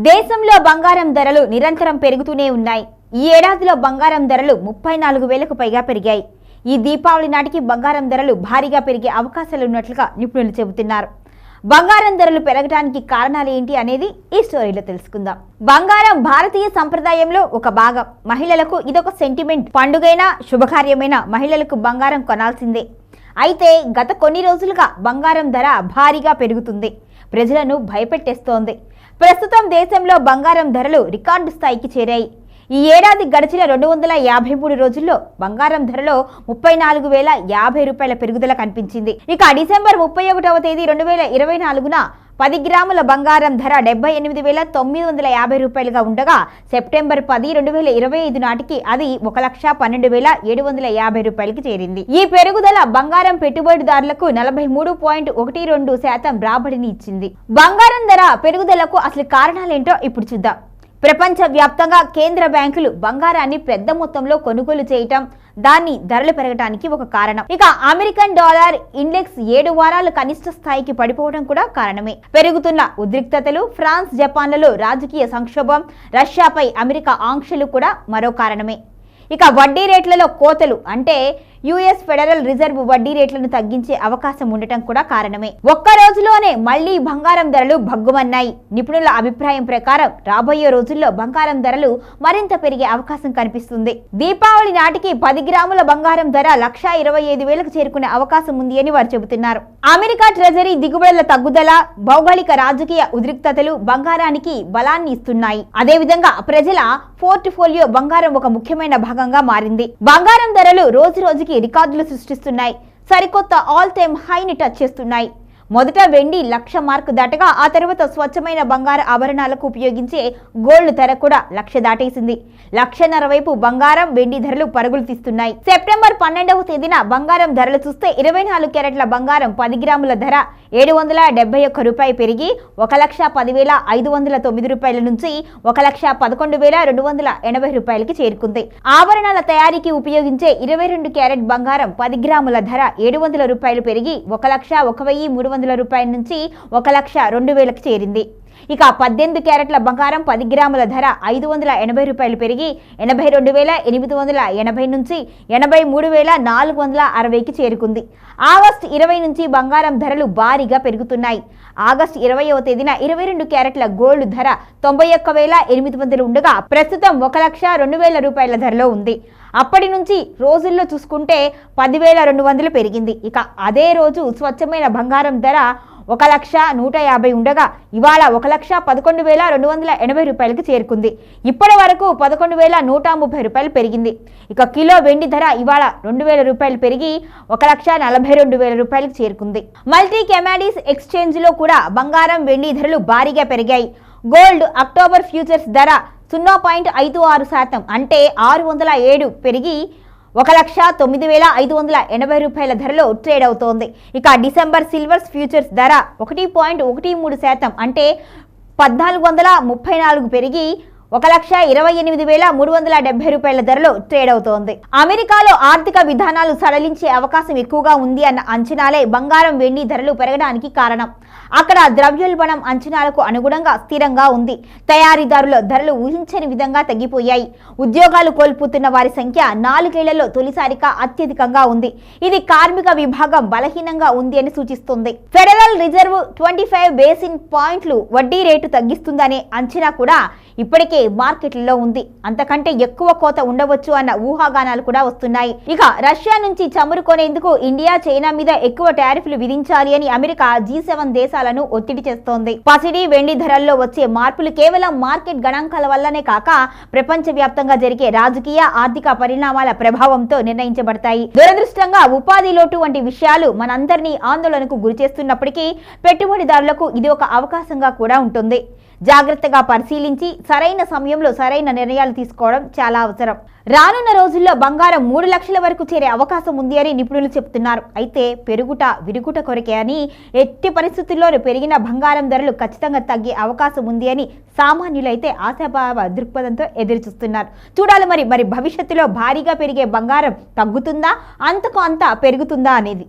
దేశంలో బంగారం ధరలు నిరంతరం పెరుగుతూనే ఉన్నాయి. ఈ ఏడాదిలో బంగారం ధరలు 34,000కు పైగా పెరిగాయి. ఈ దీపావళి నాటికి బంగారం ధరలు భారీగా పెరిగే అవకాశాలున్నట్లుగా నిపుణులు చెబుతున్నారు. బంగారం ధరలు పెరగడానికి కారణాలు ఏంటి అనేది ఈ స్టోరీలో తెలుసుకుందాం. బంగారం భారతీయ సంప్రదాయంలో ఒక భాగం. మహిళలకు ఇదొక సెంటిమెంట్. పండుగైనా శుభకార్యమైన మహిళలకు బంగారం కొనాల్సిందే. అయితే గత కొన్ని రోజులుగా బంగారం ధర భారీగా పెరుగుతుంది. ప్రజలను భయపెట్టేస్తోంది. ప్రస్తుతం దేశంలో బంగారం ధరలు రికార్డు స్థాయికి చేరాయి. ఈ ఏడాది గడిచిన 253 రోజుల్లో బంగారం ధరలో 34,050 రూపాయల పెరుగుదల కనిపించింది. ఇక డిసెంబర్ 31వ తేదీ 2024న 10 గ్రాముల బంగారం ధర 78,950 రూపాయలుగా ఉండగా సెప్టెంబర్ 10, 2025 నాటికి అది 1,12,750 రూపాయలకి చేరింది. ఈ పెరుగుదల బంగారం పెట్టుబడిదారులకు 43.12% రాబడిని ఇచ్చింది. బంగారం ధర పెరుగుదలకు అసలు కారణాలేంటో ఇప్పుడు చూద్దాం. ప్రపంచ వ్యాప్తంగా కేంద్ర బ్యాంకులు బంగారాన్ని పెద్ద మొత్తంలో కొనుగోలు చేయటం దాన్ని ధరలు పెరగడానికి ఒక కారణం. ఇక అమెరికన్ డాలర్ ఇండెక్స్ 7 వారాలు కనిష్ట స్థాయికి పడిపోవడం కూడా కారణమే. పెరుగుతున్న ఉద్రిక్తతలు, ఫ్రాన్స్, జపాన్లలో రాజకీయ సంక్షోభం, రష్యాపై అమెరికా ఆంక్షలు కూడా మరో కారణమే. ఇక వడ్డీ రేట్లలో కోతలు అంటే యుఎస్ ఫెడరల్ రిజర్వ్ వడ్డీ రేట్లను తగ్గించే అవకాశం ఉండటం కూడా కారణమే. ఒక్క రోజులోనే మళ్లీ బంగారం ధరలు భగ్గుమన్నాయి. నిపుణుల అభిప్రాయం ప్రకారం రాబోయే రోజుల్లో బంగారం ధరలు మరింత పెరిగే అవకాశం కనిపిస్తుంది. దీపావళి నాటికి 10 గ్రాముల బంగారం ధర 1,25,000కు చేరుకునే అవకాశం ఉంది అని వారు చెబుతున్నారు. అమెరికా ట్రెజరీ దిగుబడుల తగ్గుదల, భౌగోళిక రాజకీయ ఉద్రిక్తతలు బంగారానికి బలాన్ని ఇస్తున్నాయి. అదేవిధంగా ప్రజల పోర్ట్ఫోలియో బంగారం ఒక ముఖ్యమైన భాగంగా మారింది. బంగారం ధరలు రోజు రోజుకి రికార్డులు సృష్టిస్తున్నాయి. సరికొత్త ఆల్ టైమ్ హైని టచ్ చేస్తున్నాయి. మొదట వెండి 1,00,000 మార్కు దాటగా ఆ తర్వాత స్వచ్ఛమైన బంగారు ఆభరణాలకు ఉపయోగించే గోల్డ్ ధర కూడా 1,00,000 దాటేసింది. 1,50,000 వైపు బంగారం, వెండి ధరలు పరుగులు తీస్తున్నాయి. సెప్టెంబర్ 12వ తేదీన బంగారం ధరలు చూస్తే 24 క్యారెట్ల బంగారం 10 గ్రాముల ధర 771 రూపాయి పెరిగి 1,10,509 రూపాయల నుంచి 1,11,280 రూపాయలకి చేరుకుంది. ఆభరణాల తయారీకి ఉపయోగించే 22 క్యారెట్ బంగారం 10 గ్రాముల ధర 700 రూపాయలు పెరిగి 1,01,300 రూపాయల నుంచి 1,02,000కి చేరింది. ఇక 18 క్యారెట్ల బంగారం 10 గ్రాముల ధర 580 రూపాయలు పెరిగి 82,880 నుంచి 83,460కి చేరుకుంది. ఆగస్టు 20 నుంచి బంగారం ధరలు భారీగా పెరుగుతున్నాయి. ఆగస్టు 20వ తేదీన 22 క్యారెట్ల గోల్డ్ ధర 91,800 ఉండగా ప్రస్తుతం 1,02,000 రూపాయల ధరలో ఉంది. అప్పటి నుంచి రోజుల్లో చూసుకుంటే 10,200 పెరిగింది. ఇక అదే రోజు స్వచ్ఛమైన బంగారం ధర 1,150 ఉండగా ఇవాళ 1,11,280 రూపాయలకి చేరుకుంది. ఇప్పటి వరకు 11,130 రూపాయలు పెరిగింది. ఇక కిలో వెండి ధర ఇవాళ 2,000 రూపాయలు పెరిగి 1,42,000 రూపాయలకు చేరుకుంది. మల్టీ కమోడిటీస్ ఎక్స్చేంజ్ లో కూడా బంగారం, వెండి ధరలు భారీగా పెరిగాయి. గోల్డ్ అక్టోబర్ ఫ్యూచర్స్ ధర 0.56% అంటే 607 పెరిగి 1,09,580 రూపాయల ధరలో ట్రేడ్ అవుతోంది. ఇక డిసెంబర్ సిల్వర్స్ ఫ్యూచర్స్ ధర 1.13% అంటే 1,434 పెరిగి 1,28,370 రూపాయల ధరలో ట్రేడ్ అవుతోంది. అమెరికాలో ఆర్థిక విధానాలు సడలించే అవకాశం ఎక్కువగా ఉంది అన్న అంచనాలే బంగారం, వెండి ధరలు పెరగడానికి కారణం. అక్కడ ద్రవ్యోల్బణం అంచనాలకు అనుగుణంగా స్థిరంగా ఉంది. తయారీదారుల ధరలు ఊహించని విధంగా తగ్గిపోయాయి. ఉద్యోగాలు కోల్పోతున్న వారి సంఖ్య 4 ఏళ్లలో తొలిసారిగా అత్యధికంగా ఉంది. ఇది కార్మిక విభాగం బలహీనంగా ఉంది అని సూచిస్తుంది. ఫెడరల్ రిజర్వ్ 25 బేసిస్ పాయింట్లు వడ్డీ రేటు తగ్గిస్తుందనే అంచనా కూడా ఇప్పటికే మార్కెట్లలో ఉంది. అంతకంటే ఎక్కువ కోత ఉండవచ్చు అన్న ఊహాగానాలు కూడా వస్తున్నాయి. ఇక రష్యా నుంచి చమురు కొనేందుకు ఇండియా, చైనా మీద ఎక్కువ టారిఫ్లు విధించాలి అని అమెరికా G7 దేశాలను ఒత్తిడి చేస్తోంది. పసిడి, వెండి ధరల్లో వచ్చే మార్పులు కేవలం మార్కెట్ గణాంకాల వల్లనే కాక ప్రపంచ వ్యాప్తంగా జరిగే రాజకీయ, ఆర్థిక పరిణామాల ప్రభావంతో నిర్ణయించబడతాయి. దురదృష్టంగా ఉపాధి లోటు వంటి విషయాలు మనందరినీ ఆందోళనకు గురిచేస్తున్నప్పటికీ పెట్టుబడిదారులకు ఇది ఒక అవకాశంగా కూడా ఉంటుంది. జాగ్రత్తగా పరిశీలించి సరైన సమయంలో సరైన నిర్ణయాలు తీసుకోవడం చాలా అవసరం. రానున్న రోజుల్లో బంగారం 3 లక్షల వరకు చేరే అవకాశం ఉంది అని నిపుణులు చెబుతున్నారు. అయితే పెరుగుట విరుగుట కొరకే అని ఎట్టి పరిస్థితుల్లో పెరిగిన బంగారం ధరలు ఖచ్చితంగా తగ్గే అవకాశం ఉంది అని సామాన్యులైతే ఆశాభావ దృక్పథంతో ఎదురు చూస్తున్నారు. చూడాలి మరి భవిష్యత్తులో భారీగా పెరిగే బంగారం తగ్గుతుందా, అంతకు అంత పెరుగుతుందా అనేది.